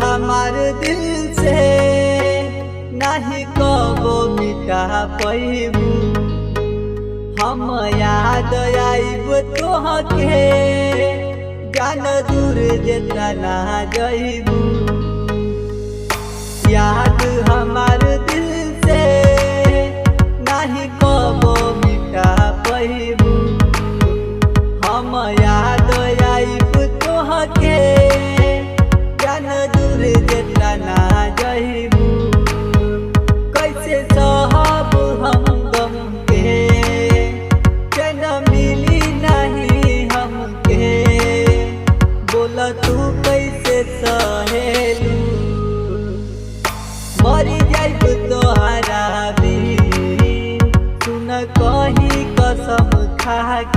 हमार दिल से नहीं कबो मिटा पैबू। हम याद आइब तोहके जान दूर जेतना जइबू। याद हमार दिल से नहीं कबो मिटा पैबू। हम याद आइब तोहके जान दूर जेतना जइबू। कैसे सहब हम गम के चैन मिली नहीं हमके। बोल तू कैसे सहेलू मरी जाइब तोहरा भी। सुन कही कसम खा के।